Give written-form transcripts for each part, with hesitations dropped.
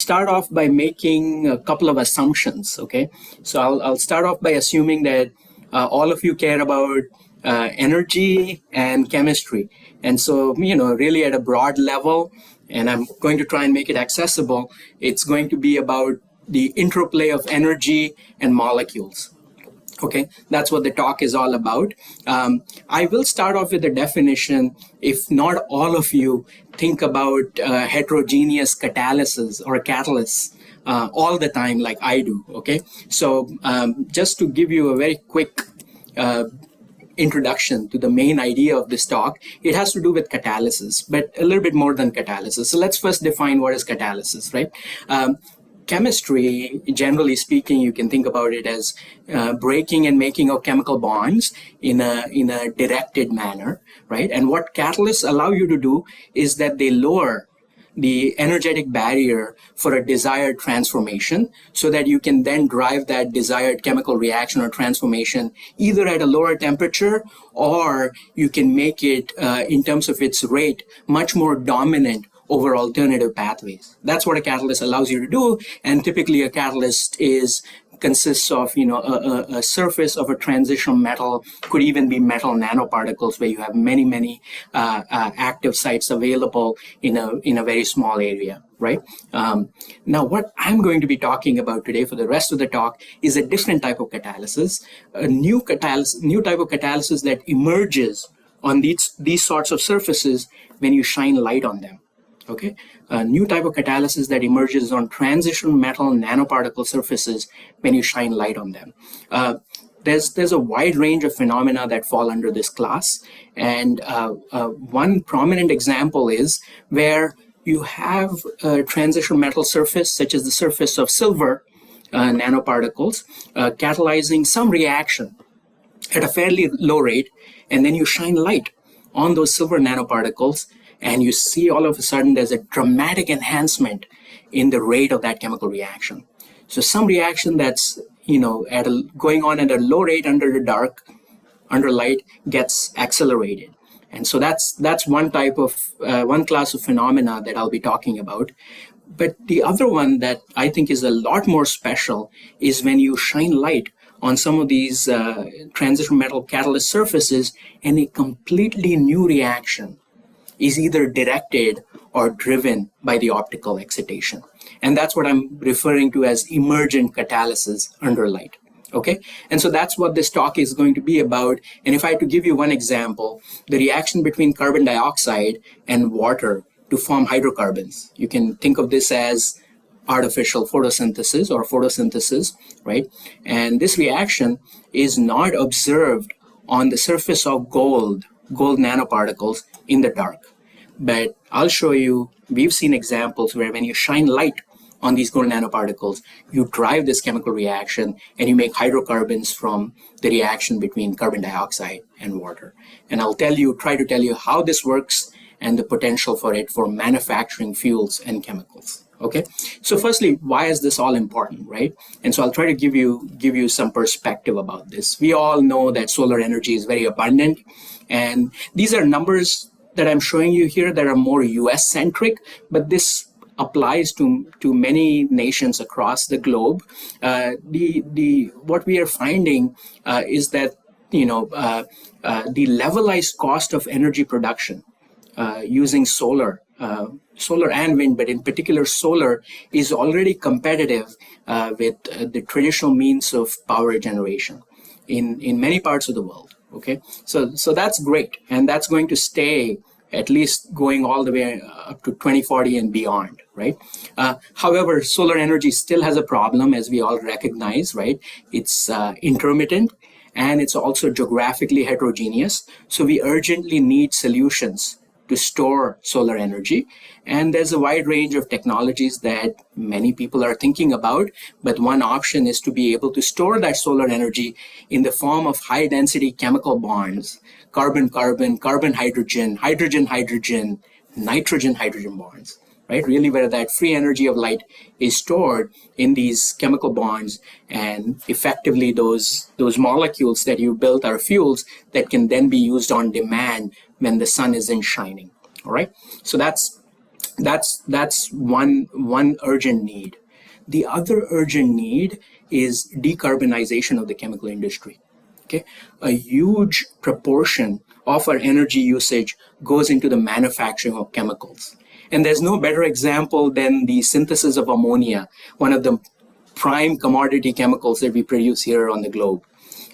start off by making a couple of assumptions, okay? So I'll start off by assuming that all of you care about energy and chemistry. And so, really at a broad level, and I'm going to try and make it accessible, it's going to be about the interplay of energy and molecules. Okay, that's what the talk is all about. I will start off with a definition. If not all of you think about heterogeneous catalysis or catalysts all the time like I do, okay? So just to give you a very quick introduction to the main idea of this talk, it has to do with catalysis, but a little bit more than catalysis. So let's first define what is catalysis, right? Chemistry, generally speaking, you can think about it as breaking and making of chemical bonds in a directed manner, right? And what catalysts allow you to do is that they lower the energetic barrier for a desired transformation so that you can then drive that desired chemical reaction or transformation either at a lower temperature, or you can make it in terms of its rate much more dominant over alternative pathways. That's what a catalyst allows you to do. And typically a catalyst consists of a surface of a transitional metal, could even be metal nanoparticles, where you have many active sites available in a very small area, right? Now what I'm going to be talking about today for the rest of the talk is a different type of catalysis, a new type of catalysis that emerges on these sorts of surfaces when you shine light on them. Okay, a new type of catalysis that emerges on transition metal nanoparticle surfaces when you shine light on them. There's a wide range of phenomena that fall under this class, and one prominent example is where you have a transition metal surface, such as the surface of silver nanoparticles, catalyzing some reaction at a fairly low rate, and then you shine light on those silver nanoparticles, and you see all of a sudden there's a dramatic enhancement in the rate of that chemical reaction. So some reaction that's going on at a low rate under light gets accelerated. And so that's one class of phenomena that I'll be talking about. But the other one that I think is a lot more special is when you shine light on some of these transition metal catalyst surfaces, and a completely new reaction is either directed or driven by the optical excitation. And that's what I'm referring to as emergent catalysis under light, okay? And so that's what this talk is going to be about. And if I had to give you one example, the reaction between carbon dioxide and water to form hydrocarbons, you can think of this as artificial photosynthesis, right? And this reaction is not observed on the surface of gold nanoparticles in the dark. But I'll show you, we've seen examples where when you shine light on these gold nanoparticles, you drive this chemical reaction and you make hydrocarbons from the reaction between carbon dioxide and water. And I'll try to tell you how this works and the potential for it for manufacturing fuels and chemicals. Okay, so firstly, why is this all important, right? And so I'll try to give you some perspective about this. We all know that solar energy is very abundant, and these are numbers that I'm showing you here that are more US centric, but this applies to many nations across the globe. What we are finding is that the levelized cost of energy production using solar and wind, but in particular solar, is already competitive with the traditional means of power generation in many parts of the world. Okay, so that's great, and that's going to stay at least going all the way up to 2040 and beyond, right? However, solar energy still has a problem, as we all recognize, right? It's intermittent, and it's also geographically heterogeneous. So we urgently need solutions to store solar energy. And there's a wide range of technologies that many people are thinking about, but one option is to be able to store that solar energy in the form of high density chemical bonds, carbon-carbon, carbon-hydrogen, hydrogen-hydrogen, nitrogen-hydrogen bonds, right? Really where that free energy of light is stored in these chemical bonds, and effectively those molecules that you built are fuels that can then be used on demand when the sun isn't shining, all right? So that's That's one urgent need. The other urgent need is decarbonization of the chemical industry. Okay, a huge proportion of our energy usage goes into the manufacturing of chemicals, and there's no better example than the synthesis of ammonia, one of the prime commodity chemicals that we produce here on the globe.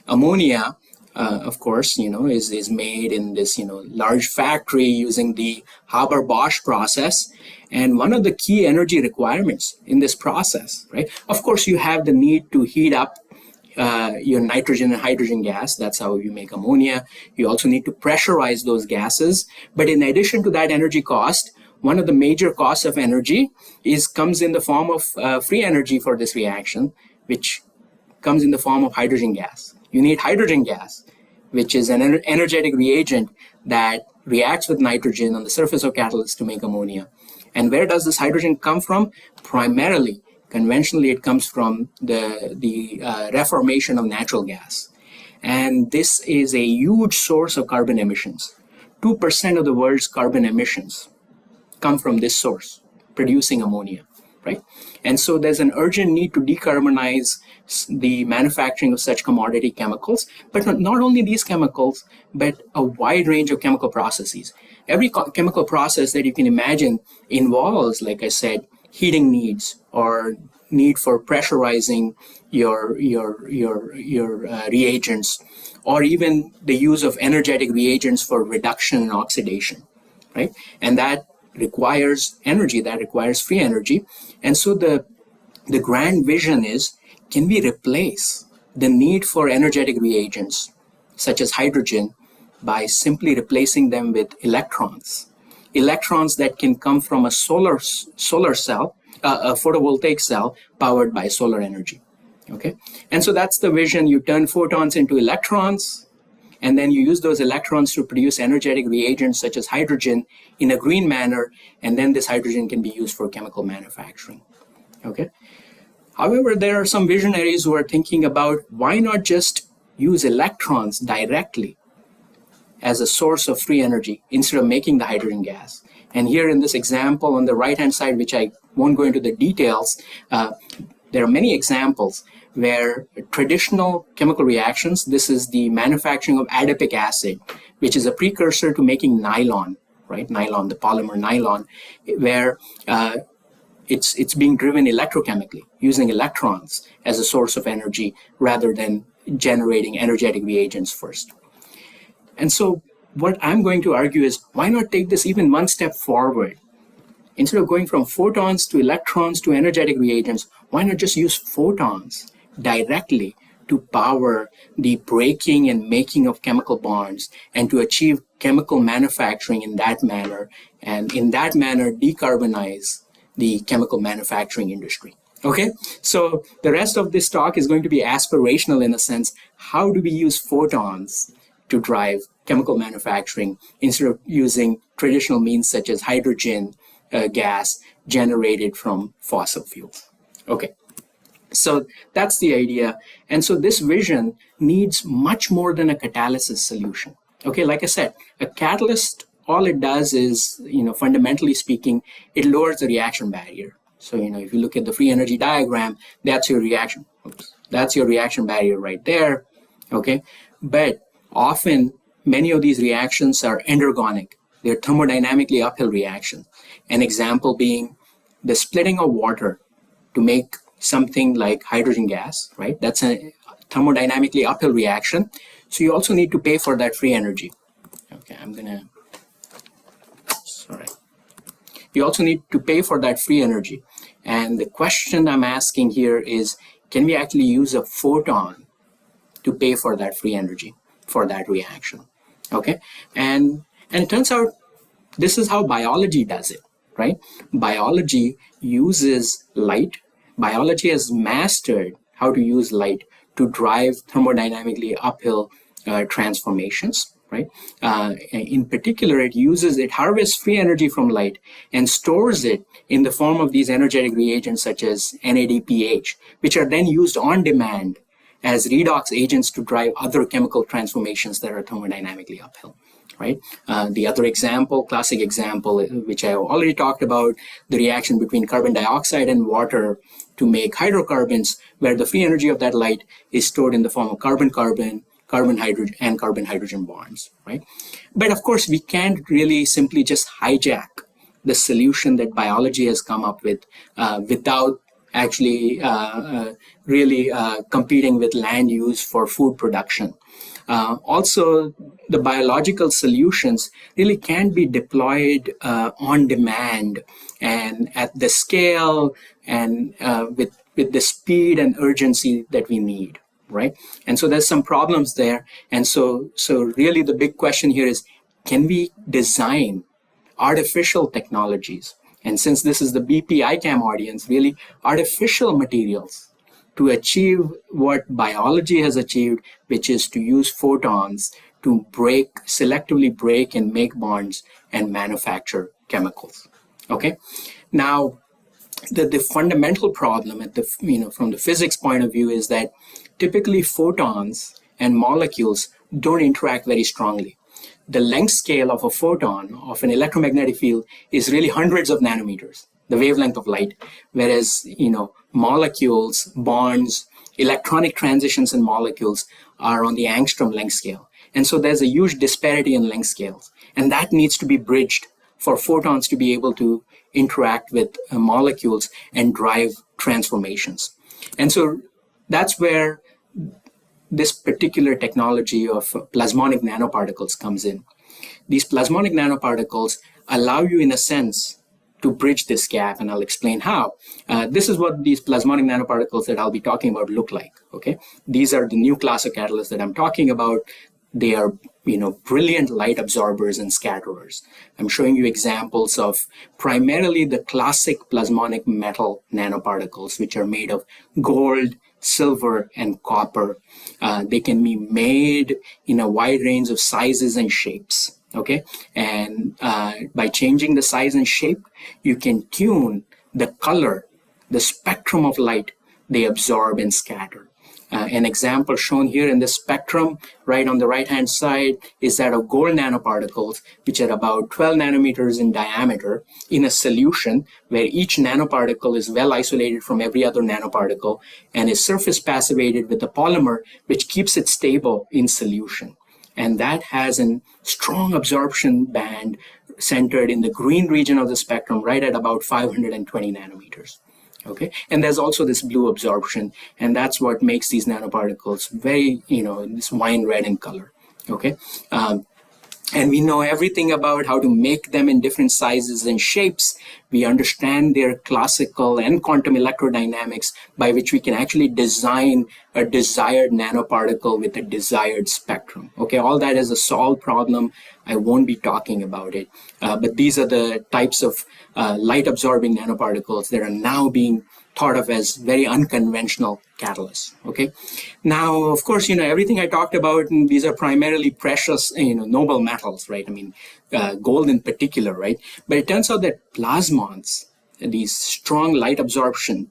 Ammonia, of course, is made in this, large factory using the Haber-Bosch process. And one of the key energy requirements in this process, right? Of course, you have the need to heat up your nitrogen and hydrogen gas. That's how you make ammonia. You also need to pressurize those gases. But in addition to that energy cost, one of the major costs of energy comes in the form of free energy for this reaction, which comes in the form of hydrogen gas. You need hydrogen gas, which is an energetic reagent that reacts with nitrogen on the surface of catalyst to make ammonia. And where does this hydrogen come from? Primarily, conventionally, it comes from the reformation of natural gas. And this is a huge source of carbon emissions. 2% of the world's carbon emissions come from this source, producing ammonia, right? And so there's an urgent need to decarbonize the manufacturing of such commodity chemicals, but not only these chemicals, but a wide range of chemical processes. Every chemical process that you can imagine involves, like I said, heating needs or need for pressurizing your reagents, or even the use of energetic reagents for reduction and oxidation, right? And that requires energy, that requires free energy. And so the grand vision is, can we replace the need for energetic reagents, such as hydrogen, by simply replacing them with electrons? Electrons that can come from a solar cell, a photovoltaic cell powered by solar energy, okay? And so that's the vision. You turn photons into electrons, and then you use those electrons to produce energetic reagents such as hydrogen in a green manner, and then this hydrogen can be used for chemical manufacturing, okay? However, there are some visionaries who are thinking about, why not just use electrons directly as a source of free energy instead of making the hydrogen gas? And here in this example on the right-hand side, which I won't go into the details, there are many examples where traditional chemical reactions, this is the manufacturing of adipic acid, which is a precursor to making nylon, right? Nylon, the polymer nylon, where it's being driven electrochemically, using electrons as a source of energy rather than generating energetic reagents first. And so what I'm going to argue is, why not take this even one step forward? Instead of going from photons to electrons to energetic reagents, why not just use photons directly to power the breaking and making of chemical bonds and to achieve chemical manufacturing in that manner, and in that manner decarbonize the chemical manufacturing industry? Okay, so the rest of this talk is going to be aspirational in a sense. How do we use photons to drive chemical manufacturing instead of using traditional means such as hydrogen gas generated from fossil fuels? Okay, so that's the idea. And so this vision needs much more than a catalysis solution. Okay, like I said, a catalyst, all it does is, fundamentally speaking, it lowers the reaction barrier. So, if you look at the free energy diagram, that's your reaction. Oops, that's your reaction barrier right there. Okay, but often many of these reactions are endergonic. They're thermodynamically uphill reactions. An example being the splitting of water to make something like hydrogen gas, right? That's a thermodynamically uphill reaction. So you also need to pay for that free energy. Okay, You also need to pay for that free energy. And the question I'm asking here is, can we actually use a photon to pay for that free energy for that reaction? Okay, and it turns out this is how biology does it, right? Biology uses light. Biology has mastered how to use light to drive thermodynamically uphill transformations, right? In particular, it harvests free energy from light and stores it in the form of these energetic reagents such as NADPH, which are then used on demand as redox agents to drive other chemical transformations that are thermodynamically uphill. right? The other example, classic example, which I already talked about, the reaction between carbon dioxide and water to make hydrocarbons, where the free energy of that light is stored in the form of carbon-carbon, carbon-hydrogen, and carbon-hydrogen bonds, right? But of course, we can't really simply just hijack the solution that biology has come up with without actually really competing with land use for food production. Also, the biological solutions really can't be deployed on demand and at the scale and with the speed and urgency that we need, right? And so there's some problems there. And so really the big question here is, can we design artificial technologies? And since this is the bp-ICAM audience, really artificial materials to achieve what biology has achieved, which is to use photons to selectively break and make bonds and manufacture chemicals. Okay? Now, the fundamental problem from the physics point of view is that typically photons and molecules don't interact very strongly. The length scale of a photon of an electromagnetic field is really hundreds of nanometers, the wavelength of light, whereas molecules, bonds, electronic transitions in molecules are on the angstrom length scale. And so there's a huge disparity in length scales, and that needs to be bridged for photons to be able to interact with molecules and drive transformations. And so that's where this particular technology of plasmonic nanoparticles comes in. These plasmonic nanoparticles allow you, in a sense, to bridge this gap, and I'll explain how. This is what these plasmonic nanoparticles that I'll be talking about look like, okay? These are the new class of catalysts that I'm talking about. They are, brilliant light absorbers and scatterers. I'm showing you examples of primarily the classic plasmonic metal nanoparticles, which are made of gold, silver, and copper. They can be made in a wide range of sizes and shapes, okay? And by changing the size and shape, you can tune the color, the spectrum of light they absorb and scatter. An example shown here in the spectrum, right on the right-hand side, is that of gold nanoparticles, which are about 12 nanometers in diameter in a solution where each nanoparticle is well isolated from every other nanoparticle and is surface passivated with a polymer which keeps it stable in solution. And that has a strong absorption band centered in the green region of the spectrum, right at about 520 nanometers. Okay, and there's also this blue absorption, and that's what makes these nanoparticles very, this wine red in color. Okay, and we know everything about how to make them in different sizes and shapes. We understand their classical and quantum electrodynamics by which we can actually design a desired nanoparticle with a desired spectrum. Okay, all that is a solved problem. I won't be talking about it, but these are the types of light-absorbing nanoparticles that are now being thought of as very unconventional catalysts. Okay, now of course everything I talked about, and these are primarily precious, noble metals, right? I mean, gold in particular, right? But it turns out that plasmons, these strong light absorption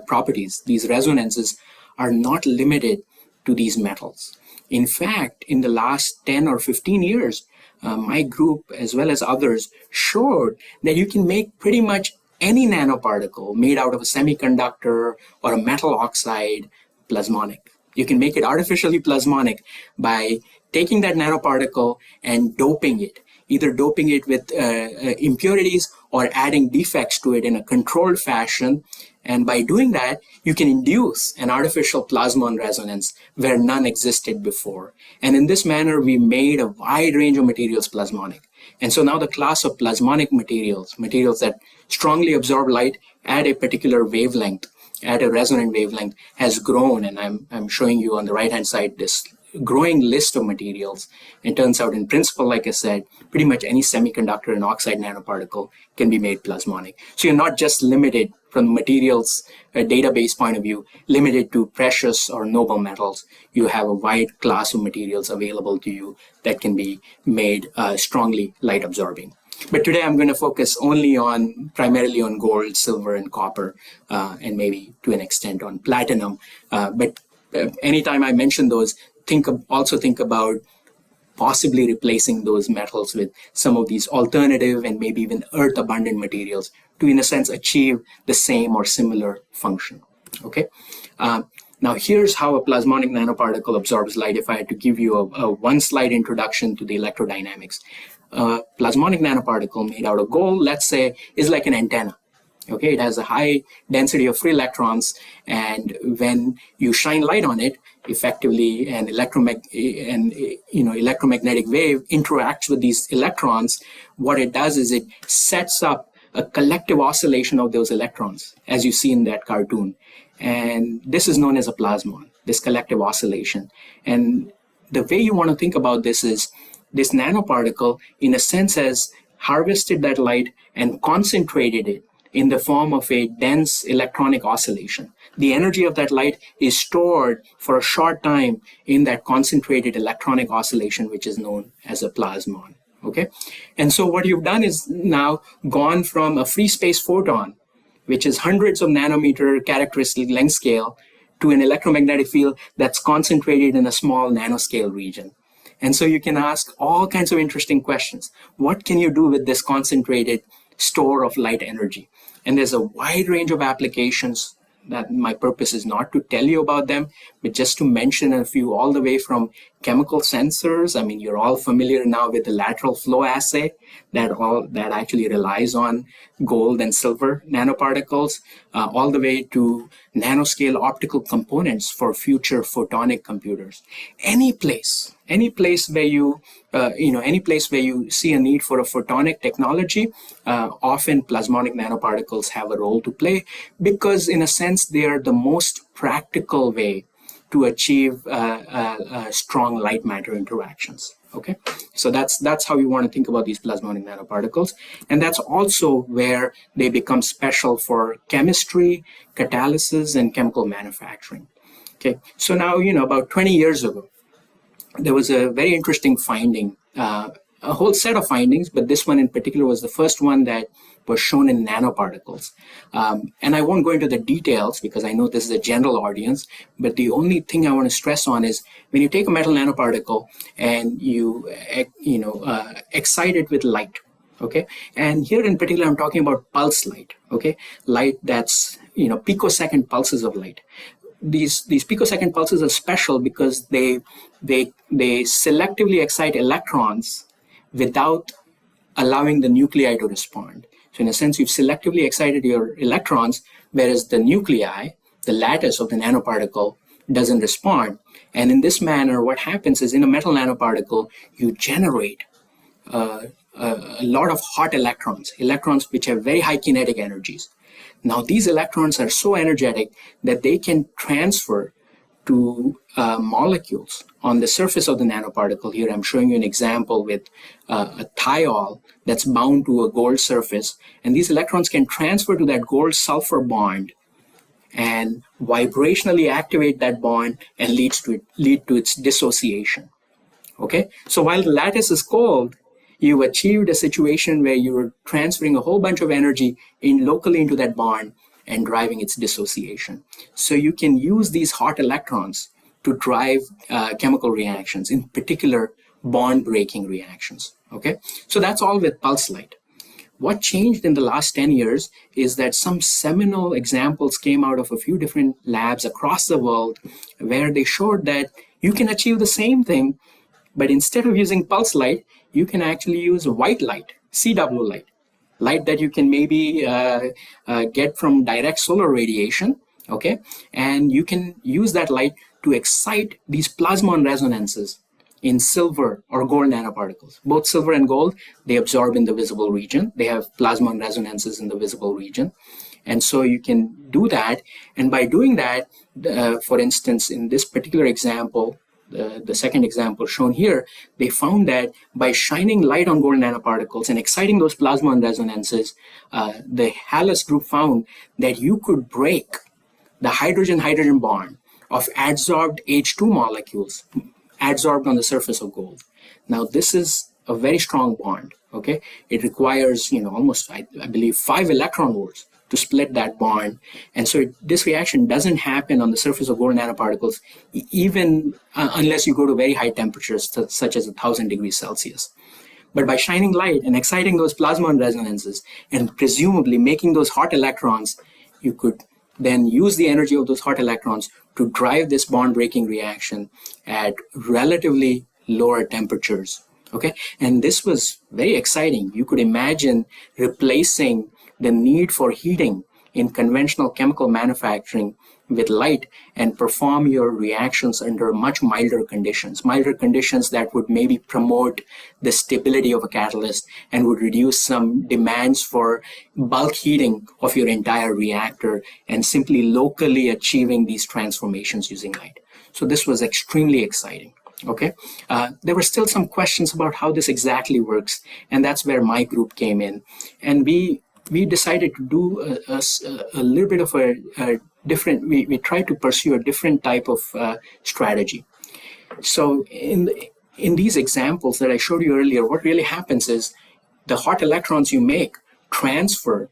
properties, these resonances, are not limited to these metals. In fact, in the last 10 or 15 years, my group, as well as others, showed that you can make pretty much any nanoparticle made out of a semiconductor or a metal oxide plasmonic. You can make it artificially plasmonic by taking that nanoparticle and doping it, either doping it with impurities or adding defects to it in a controlled fashion. And by doing that, you can induce an artificial plasmon resonance where none existed before. And in this manner, we made a wide range of materials plasmonic. And so now the class of plasmonic materials, materials that strongly absorb light at a particular wavelength, at a resonant wavelength, has grown. And I'm showing you on the right-hand side this growing list of materials. It turns out, in principle, like I said, pretty much any semiconductor and oxide nanoparticle can be made plasmonic. So you're not just limited from the materials database point of view, limited to precious or noble metals. You have a wide class of materials available to you that can be made strongly light absorbing. But today I'm going to focus primarily on gold, silver, and copper, and maybe to an extent on platinum. But anytime I mention those, also think about possibly replacing those metals with some of these alternative and maybe even earth abundant materials to, in a sense, achieve the same or similar function. Okay. Now here's how a plasmonic nanoparticle absorbs light. If I had to give you a one slide introduction to the electrodynamics, plasmonic nanoparticle made out of gold, let's say, is like an antenna. Okay, it has a high density of free electrons, and when you shine light on it, effectively an electromagnetic wave interacts with these electrons. What it does is it sets up a collective oscillation of those electrons, as you see in that cartoon. And this is known as a plasmon, this collective oscillation. And the way you want to think about this is this nanoparticle, in a sense, has harvested that light and concentrated it in the form of a dense electronic oscillation. The energy of that light is stored for a short time in that concentrated electronic oscillation, which is known as a plasmon. Okay? And so what you've done is now gone from a free space photon, which is hundreds of nanometer characteristic length scale, to an electromagnetic field that's concentrated in a small nanoscale region. And so you can ask all kinds of interesting questions. What can you do with this concentrated store of light energy? And there's a wide range of applications that my purpose is not to tell you about them, but just to mention a few, all the way from chemical sensors. I mean, you're all familiar now with the lateral flow assay that actually relies on gold and silver nanoparticles, all the way to nanoscale optical components for future photonic computers. Any place where you see a need for a photonic technology, often plasmonic nanoparticles have a role to play, because in a sense they are the most practical way to achieve strong light matter interactions. Okay, so that's how you want to think about these plasmonic nanoparticles, and that's also where they become special for chemistry, catalysis, and chemical manufacturing. Okay, so now, about 20 years ago, there was a very interesting finding, a whole set of findings, but this one in particular was the first one that was shown in nanoparticles. And I won't go into the details because I know this is a general audience, but the only thing I want to stress on is when you take a metal nanoparticle and you excite it with light, okay? And here in particular, I'm talking about pulse light, okay? Light that's, picosecond pulses of light. These picosecond pulses are special because they selectively excite electrons without allowing the nuclei to respond. So in a sense, you've selectively excited your electrons, whereas the nuclei, the lattice of the nanoparticle, doesn't respond. And in this manner, what happens is in a metal nanoparticle, you generate a lot of hot electrons which have very high kinetic energies. Now, these electrons are so energetic that they can transfer to molecules on the surface of the nanoparticle. Here I'm showing you an example with a thiol that's bound to a gold surface, and these electrons can transfer to that gold sulfur bond and vibrationally activate that bond and lead to its dissociation. Okay, so while the lattice is cold, you achieved a situation where you were transferring a whole bunch of energy locally into that bond and driving its dissociation. So you can use these hot electrons to drive chemical reactions, in particular bond-breaking reactions. Okay, so that's all with pulse light. What changed in the last 10 years is that some seminal examples came out of a few different labs across the world where they showed that you can achieve the same thing, but instead of using pulse light, you can actually use white light, CW light that you can maybe get from direct solar radiation, okay? And you can use that light to excite these plasmon resonances in silver or gold nanoparticles. Both silver and gold, they absorb in the visible region. They have plasmon resonances in the visible region. And so you can do that. And by doing that, for instance, in this particular example, the second example shown here, they found that by shining light on gold nanoparticles and exciting those plasmon resonances, the Hallis group found that you could break the hydrogen-hydrogen bond of adsorbed H2 molecules adsorbed on the surface of gold. Now, this is a very strong bond, okay? It requires, almost, I believe, 5 electron volts to split that bond. And so this reaction doesn't happen on the surface of gold nanoparticles, even unless you go to very high temperatures, such as 1,000 degrees Celsius. But by shining light and exciting those plasmon resonances and presumably making those hot electrons, you could then use the energy of those hot electrons to drive this bond breaking reaction at relatively lower temperatures. Okay, and this was very exciting. You could imagine replacing the need for heating in conventional chemical manufacturing with light and perform your reactions under much milder conditions that would maybe promote the stability of a catalyst and would reduce some demands for bulk heating of your entire reactor and simply locally achieving these transformations using light. So this was extremely exciting. Okay, there were still some questions about how this exactly works, and that's where my group came in, and we decided to do a little bit of a different. We tried to pursue a different type of strategy. So in these examples that I showed you earlier, what really happens is the hot electrons you make transfer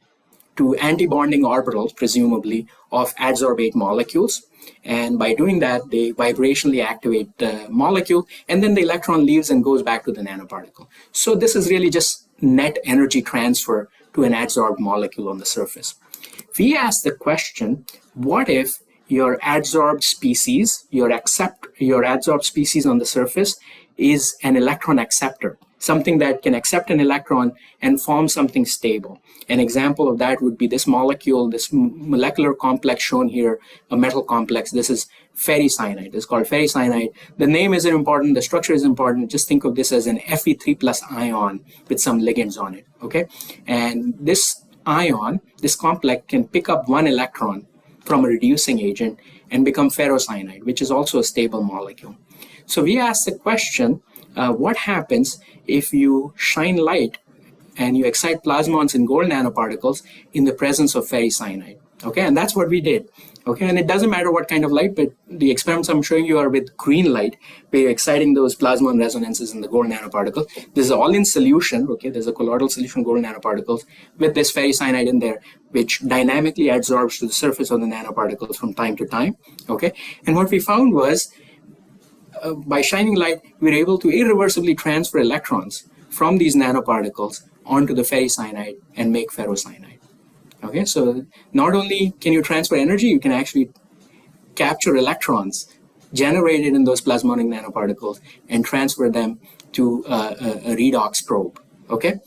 to antibonding orbitals, presumably, of adsorbate molecules. And by doing that, they vibrationally activate the molecule, and then the electron leaves and goes back to the nanoparticle. So this is really just net energy transfer to an adsorbed molecule on the surface. We asked the question, what if your adsorbed species, your adsorbed species on the surface is an electron acceptor, something that can accept an electron and form something stable. An example of that would be this molecule, this molecular complex shown here, a metal complex. This is ferricyanide. It's called ferricyanide. The name isn't important. The structure is important. Just think of this as an Fe3 plus ion with some ligands on it, okay? And this ion, this complex, can pick up one electron from a reducing agent and become ferrocyanide, which is also a stable molecule. So we asked the question, what happens if you shine light and you excite plasmons in gold nanoparticles in the presence of ferricyanide? Okay, and that's what we did. Okay, and it doesn't matter what kind of light, but the experiments I'm showing you are with green light, where you're exciting those plasmon resonances in the gold nanoparticle. This is all in solution. Okay, there's a colloidal solution of gold nanoparticles with this ferricyanide in there, which dynamically adsorbs to the surface of the nanoparticles from time to time. Okay, and what we found was, by shining light, we were able to irreversibly transfer electrons from these nanoparticles onto the ferricyanide and make ferrocyanide. Okay, so not only can you transfer energy, you can actually capture electrons generated in those plasmonic nanoparticles and transfer them to a redox probe. Okay,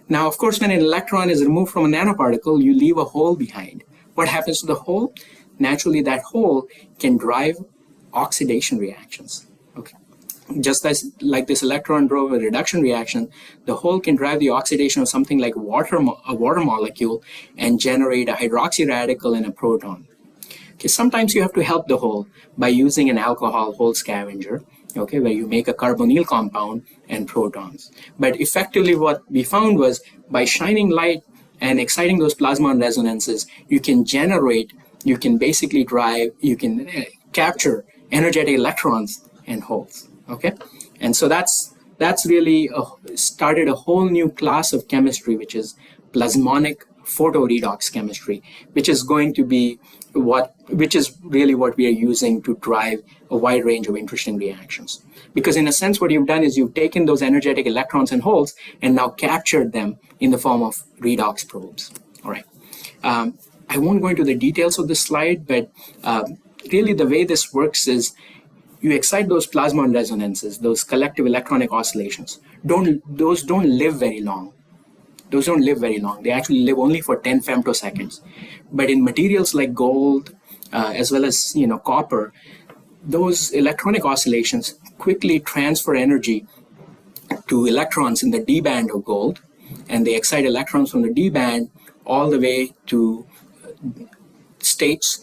now of course when an electron is removed from a nanoparticle, you leave a hole behind. What happens to the hole? Naturally, that hole can drive oxidation reactions. Okay, just as like this electron drove a reduction reaction, the hole can drive the oxidation of something like a water molecule and generate a hydroxy radical and a proton. Okay, sometimes you have to help the hole by using an alcohol hole scavenger, okay, where you make a carbonyl compound and protons. But effectively what we found was, by shining light and exciting those plasmon resonances, you can basically drive, you can capture energetic electrons and holes. Okay, and so that's really started a whole new class of chemistry, which is plasmonic photoredox chemistry, which is really what we are using to drive a wide range of interesting reactions. Because in a sense, what you've done is you've taken those energetic electrons and holes and now captured them in the form of redox probes. All right. I won't go into the details of this slide, but really the way this works is, you excite those plasmon resonances, those collective electronic oscillations. Those don't live very long. They actually live only for 10 femtoseconds. But in materials like gold, as well as copper, those electronic oscillations quickly transfer energy to electrons in the D band of gold, and they excite electrons from the D band all the way to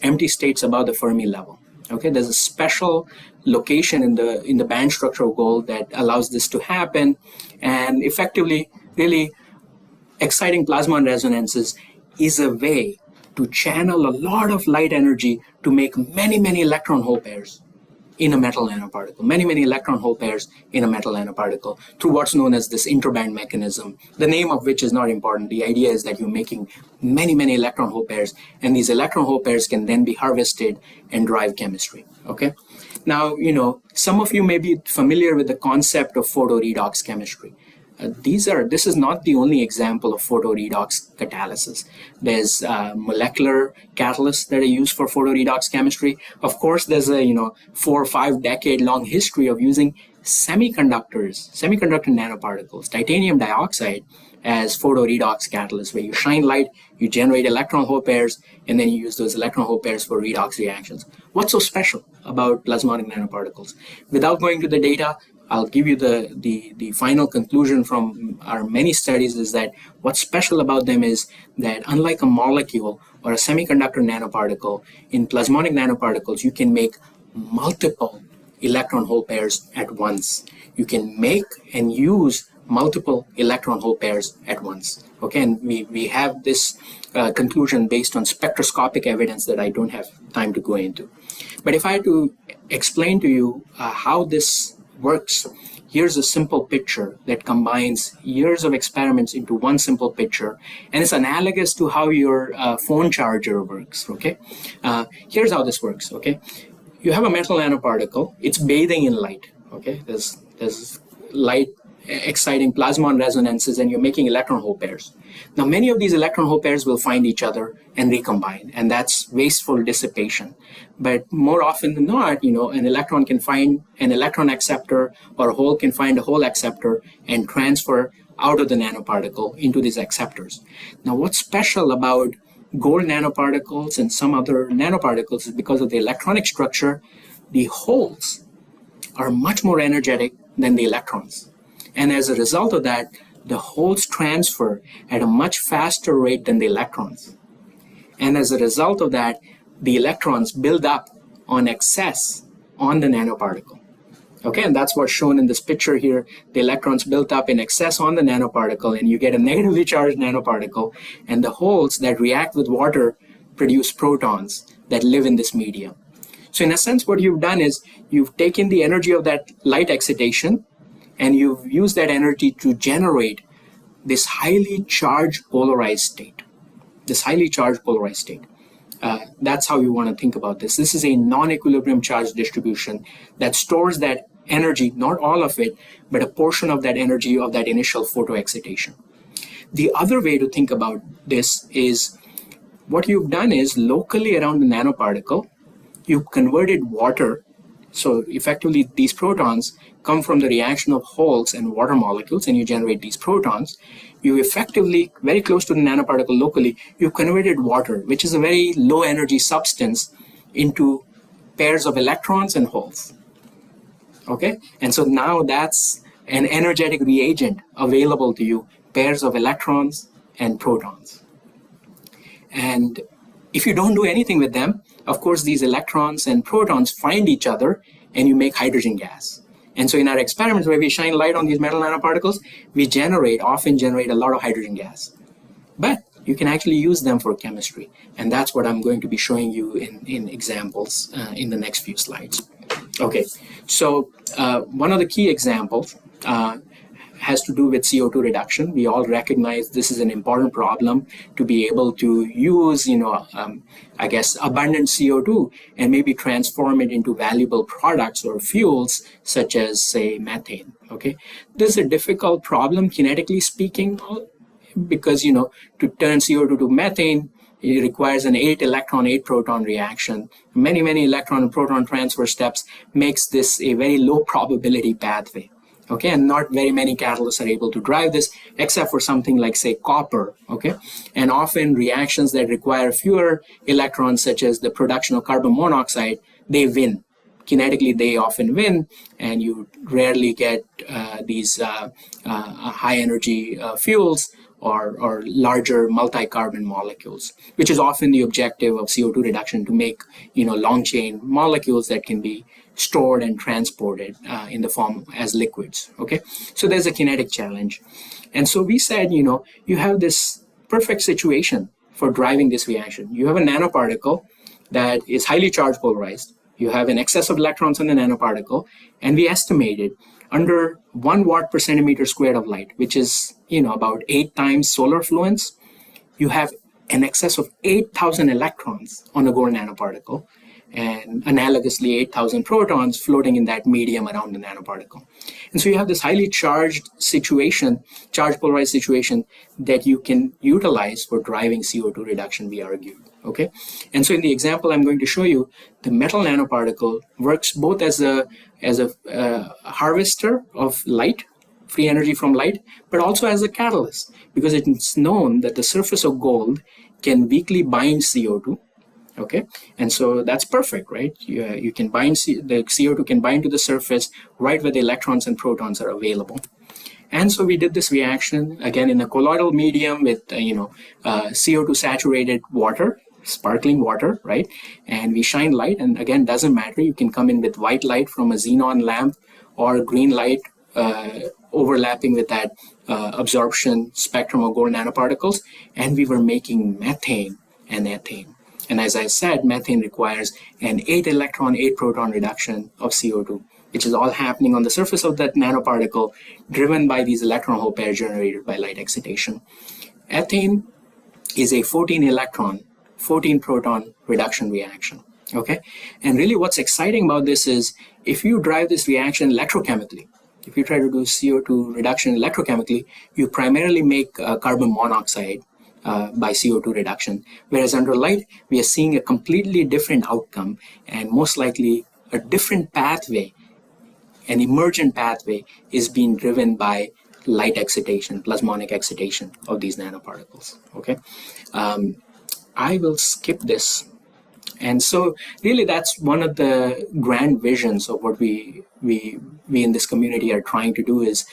empty states above the Fermi level. Okay, there's a special location in the band structure of gold that allows this to happen, and effectively, really exciting plasmon resonances is a way to channel a lot of light energy to make many, many electron hole pairs. in a metal nanoparticle, many electron hole pairs in a metal nanoparticle through what's known as this interband mechanism, the name of which is not important. The idea is that you're making many electron hole pairs, and these electron hole pairs can then be harvested and drive chemistry, okay? Now, some of you may be familiar with the concept of photoredox chemistry. This is not the only example of photoredox catalysis. There's molecular catalysts that are used for photoredox chemistry. Of course, there's a 4 or 5 decade long history of using semiconductor nanoparticles, titanium dioxide, as photoredox catalysts, where you shine light, you generate electron hole pairs, and then you use those electron hole pairs for redox reactions. What's so special about plasmonic nanoparticles? Without going to the data, I'll give you the final conclusion from our many studies is that what's special about them is that unlike a molecule or a semiconductor nanoparticle, in plasmonic nanoparticles, you can make multiple electron hole pairs at once. You can make and use multiple electron hole pairs at once. Okay, and we have this conclusion based on spectroscopic evidence that I don't have time to go into. But if I had to explain to you how this works, here's a simple picture that combines years of experiments into one simple picture, and it's analogous to how your phone charger works, okay? Here's how this works, okay? You have a metal nanoparticle, it's bathing in light, okay? There's light exciting plasmon resonances, and you're making electron hole pairs. Now, many of these electron hole pairs will find each other and recombine, and that's wasteful dissipation. But more often than not, an electron can find an electron acceptor, or a hole can find a hole acceptor and transfer out of the nanoparticle into these acceptors. Now, what's special about gold nanoparticles and some other nanoparticles is because of the electronic structure, the holes are much more energetic than the electrons. And as a result of that, the holes transfer at a much faster rate than the electrons. And as a result of that, the electrons build up on excess on the nanoparticle. Okay, and that's what's shown in this picture here. The electrons built up in excess on the nanoparticle, and you get a negatively charged nanoparticle, and the holes that react with water produce protons that live in this medium. So in a sense, what you've done is you've taken the energy of that light excitation, and you've used that energy to generate this highly charged polarized state. That's how you want to think about this. This is a non-equilibrium charge distribution that stores that energy, not all of it, but a portion of that energy of that initial photoexcitation. The other way to think about this is what you've done is locally around the nanoparticle, you've converted water. So effectively, these protons come from the reaction of holes and water molecules, and you generate these protons. You effectively, very close to the nanoparticle locally, you converted water, which is a very low energy substance, into pairs of electrons and holes. Okay? And so now that's an energetic reagent available to you, pairs of electrons and protons. And if you don't do anything with them, of course, these electrons and protons find each other and you make hydrogen gas. And so in our experiments where we shine light on these metal nanoparticles, we often generate a lot of hydrogen gas. But you can actually use them for chemistry. And that's what I'm going to be showing you in examples in the next few slides. Okay, so one of the key examples has to do with CO2 reduction. We all recognize this is an important problem to be able to use, abundant CO2 and maybe transform it into valuable products or fuels, such as, say, methane. Okay, this is a difficult problem, kinetically speaking, because, to turn CO2 to methane, it requires an 8 electron, 8 proton reaction. Many electron and proton transfer steps makes this a very low probability pathway. Okay, and not very many catalysts are able to drive this, except for something like, say, copper. Okay, and often reactions that require fewer electrons, such as the production of carbon monoxide, they win. Kinetically, they often win, and you rarely get these high energy fuels or larger multi-carbon molecules, which is often the objective of CO2 reduction, to make long chain molecules that can be stored and transported in the form as liquids. Okay, so there's a kinetic challenge. And so we said, you have this perfect situation for driving this reaction. You have a nanoparticle that is highly charged polarized. You have an excess of electrons in the nanoparticle, and we estimated under 1 watt per centimeter squared of light, which is, about 8 times solar fluence, you have an excess of 8,000 electrons on a gold nanoparticle, and analogously 8,000 protons floating in that medium around the nanoparticle. And so you have this highly charged situation, charged polarized situation, that you can utilize for driving CO2 reduction, we argued. Okay, and so in the example I'm going to show you, the metal nanoparticle works both as a harvester of light, free energy from light, but also as a catalyst, because it's known that the surface of gold can weakly bind CO2. Okay, and so that's perfect, right? You can bind, the CO2 can bind to the surface right where the electrons and protons are available. And so we did this reaction again in a colloidal medium with CO2 saturated water, sparkling water, right? And we shine light, and again, doesn't matter. You can come in with white light from a xenon lamp or green light overlapping with that absorption spectrum of gold nanoparticles, and we were making methane and ethane. And as I said, methane requires an 8 electron, 8 proton reduction of CO2, which is all happening on the surface of that nanoparticle, driven by these electron hole pairs generated by light excitation. Ethane is a 14 electron, 14 proton reduction reaction. Okay, and really what's exciting about this is if you drive this reaction electrochemically, if you try to do CO2 reduction electrochemically, you primarily make carbon monoxide by CO2 reduction. Whereas under light, we are seeing a completely different outcome, and most likely a different pathway, an emergent pathway is being driven by light excitation, plasmonic excitation of these nanoparticles. Okay, I will skip this. And so really that's one of the grand visions of what we in this community are trying to do is,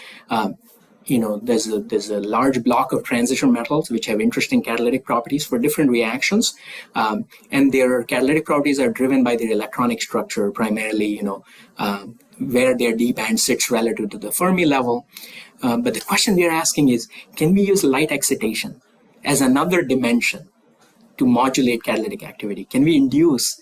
there's a large block of transition metals which have interesting catalytic properties for different reactions, and their catalytic properties are driven by their electronic structure, primarily, where their d band sits relative to the Fermi level. But the question we are asking is, can we use light excitation as another dimension to modulate catalytic activity? Can we induce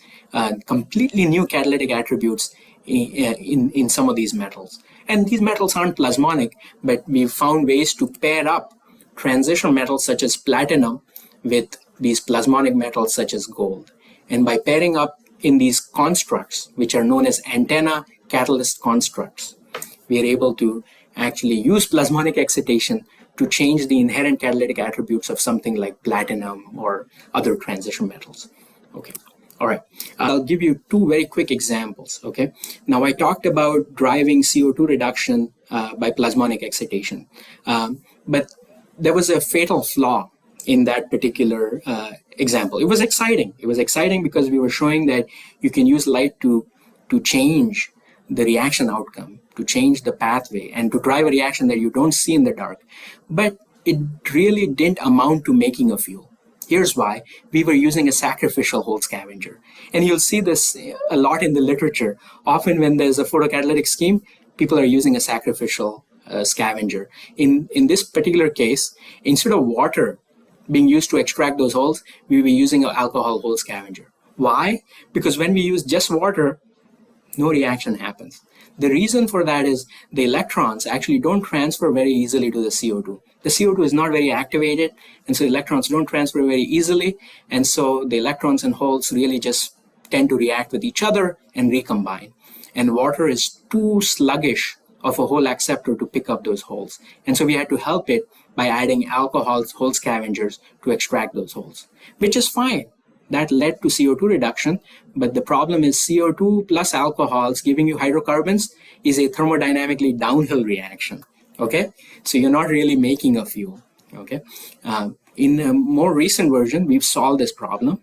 completely new catalytic attributes in some of these metals? And these metals aren't plasmonic, but we've found ways to pair up transition metals such as platinum with these plasmonic metals such as gold. And by pairing up in these constructs, which are known as antenna catalyst constructs, we are able to actually use plasmonic excitation to change the inherent catalytic attributes of something like platinum or other transition metals. Okay. All right, I'll give you 2 very quick examples, okay? Now, I talked about driving CO2 reduction by plasmonic excitation, but there was a fatal flaw in that particular example. It was exciting. It was exciting because we were showing that you can use light to change the reaction outcome, to change the pathway, and to drive a reaction that you don't see in the dark. But it really didn't amount to making a fuel. Here's why. We were using a sacrificial hole scavenger. And you'll see this a lot in the literature. Often when there's a photocatalytic scheme, people are using a sacrificial scavenger. In this particular case, instead of water being used to extract those holes, we were using an alcohol hole scavenger. Why? Because when we use just water, no reaction happens. The reason for that is the electrons actually don't transfer very easily to the CO2. The CO2 is not very activated, and so electrons don't transfer very easily, and so the electrons and holes really just tend to react with each other and recombine. And water is too sluggish of a hole acceptor to pick up those holes. And so we had to help it by adding alcohol hole scavengers to extract those holes, which is fine. That led to CO2 reduction, but the problem is CO2 plus alcohols giving you hydrocarbons is a thermodynamically downhill reaction, okay? So you're not really making a fuel, okay? In a more recent version, we've solved this problem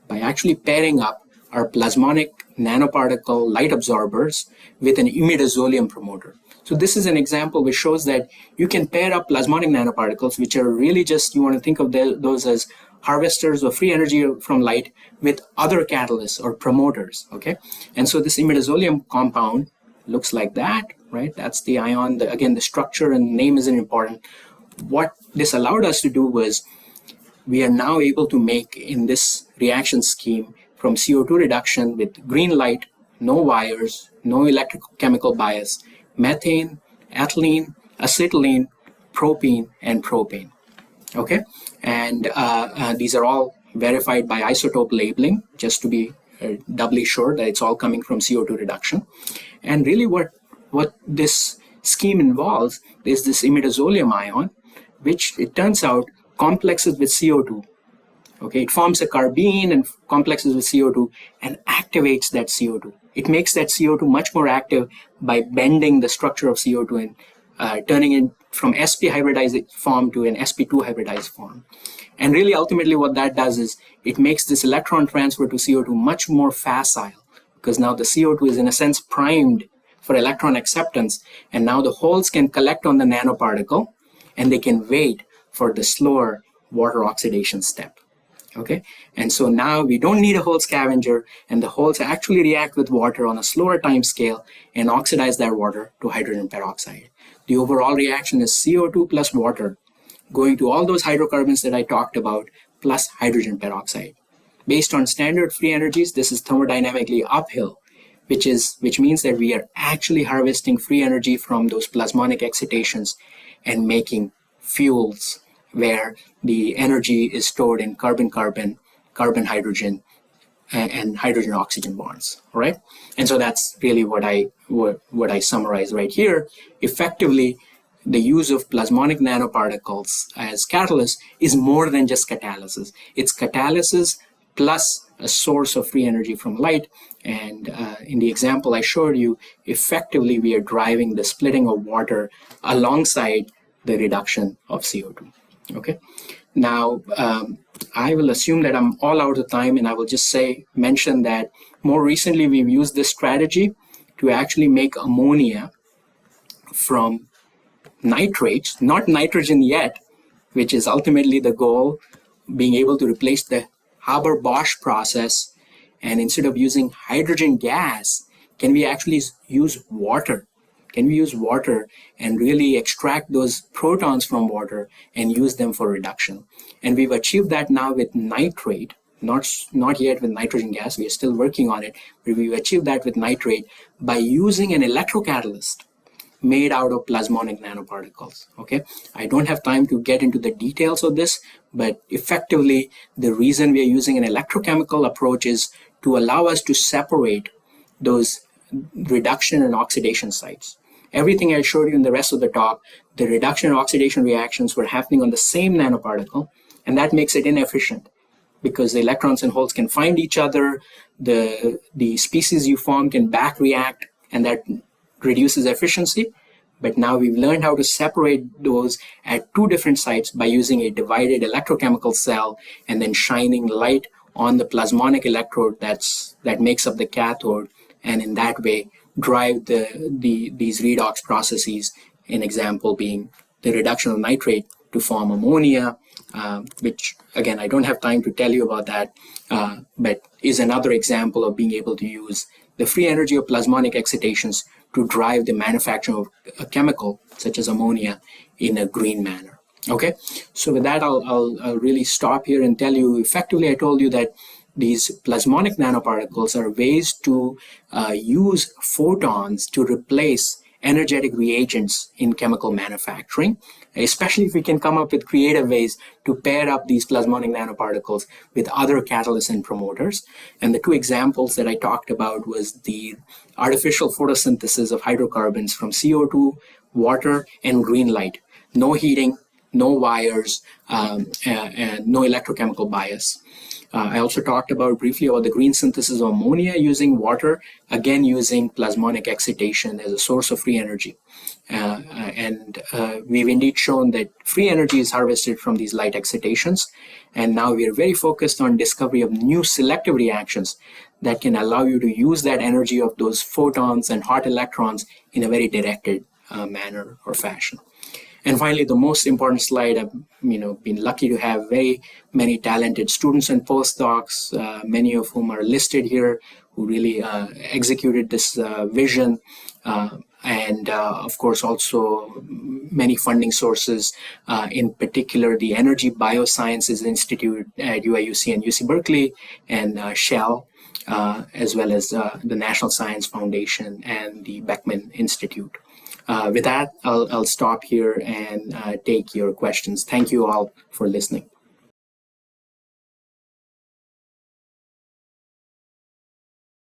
by actually pairing up our plasmonic nanoparticle light absorbers with an imidazolium promoter. So this is an example which shows that you can pair up plasmonic nanoparticles, which are really just, you want to think of those as harvesters of free energy from light, with other catalysts or promoters, okay? And so this imidazolium compound looks like that, right? That's the ion. Again, the structure and name isn't important. What this allowed us to do was we are now able to make in this reaction scheme from CO2 reduction with green light no wires, no electrochemical bias, methane, ethylene, acetylene, propene, and propane. Okay, and these are all verified by isotope labeling, just to be doubly sure that it's all coming from CO2 reduction. And really what this scheme involves is this imidazolium ion, which it turns out complexes with CO2. Okay, it forms a carbene and complexes with CO2 and activates that CO2. It makes that CO2 much more active by bending the structure of CO2 and turning it from sp hybridized form to an sp2 hybridized form. And really, ultimately, what that does is it makes this electron transfer to CO2 much more facile, because now the CO2 is, in a sense, primed for electron acceptance, and now the holes can collect on the nanoparticle, and they can wait for the slower water oxidation step. Okay, and so now we don't need a hole scavenger, and the holes actually react with water on a slower time scale and oxidize that water to hydrogen peroxide. The overall reaction is CO2 plus water going to all those hydrocarbons that I talked about plus hydrogen peroxide. Based on standard free energies, this is thermodynamically uphill, which means that we are actually harvesting free energy from those plasmonic excitations and making fuels where the energy is stored in carbon-carbon, carbon-hydrogen, and hydrogen-oxygen bonds. All right, and so that's really what I summarize right here. Effectively, the use of plasmonic nanoparticles as catalysts is more than just catalysis. It's catalysis plus a source of free energy from light. And in the example I showed you, effectively we are driving the splitting of water alongside the reduction of CO2. Okay, now I will assume that I'm all out of time, and I will just mention that more recently we've used this strategy to actually make ammonia from nitrates, not nitrogen yet, which is ultimately the goal, being able to replace the Haber-Bosch process. And instead of using hydrogen gas, can we actually use water? Can we use water and really extract those protons from water and use them for reduction? And we've achieved that now with nitrate, not yet with nitrogen gas. We are still working on it, but we've achieved that with nitrate by using an electrocatalyst made out of plasmonic nanoparticles. Okay, I don't have time to get into the details of this, but effectively the reason we are using an electrochemical approach is to allow us to separate those reduction and oxidation sites. Everything I showed you in the rest of the talk, the reduction and oxidation reactions were happening on the same nanoparticle, and that makes it inefficient because the electrons and holes can find each other, the species you form can back react, and that reduces efficiency. But now we've learned how to separate those at two different sites by using a divided electrochemical cell and then shining light on the plasmonic electrode that makes up the cathode, and in that way drive these redox processes, an example being the reduction of nitrate to form ammonia, which again I don't have time to tell you about that, but is another example of being able to use the free energy of plasmonic excitations to drive the manufacture of a chemical such as ammonia in a green manner. Okay, so with that I'll really stop here and tell you, effectively I told you that these plasmonic nanoparticles are ways to use photons to replace energetic reagents in chemical manufacturing, especially if we can come up with creative ways to pair up these plasmonic nanoparticles with other catalysts and promoters. And the two examples that I talked about was the artificial photosynthesis of hydrocarbons from CO2, water, and green light. No heating, no wires, and no electrochemical bias. I also talked briefly about the green synthesis of ammonia using water, again using plasmonic excitation as a source of free energy. We've indeed shown that free energy is harvested from these light excitations. And now we are very focused on discovery of new selective reactions that can allow you to use that energy of those photons and hot electrons in a very directed manner or fashion. And finally, the most important slide, I've been lucky to have very many talented students and postdocs, many of whom are listed here, who really executed this vision. And of course, also many funding sources, in particular, the Energy Biosciences Institute at UIUC and UC Berkeley, and Shell, as well as the National Science Foundation and the Beckman Institute. With that, I'll stop here and take your questions. Thank you all for listening.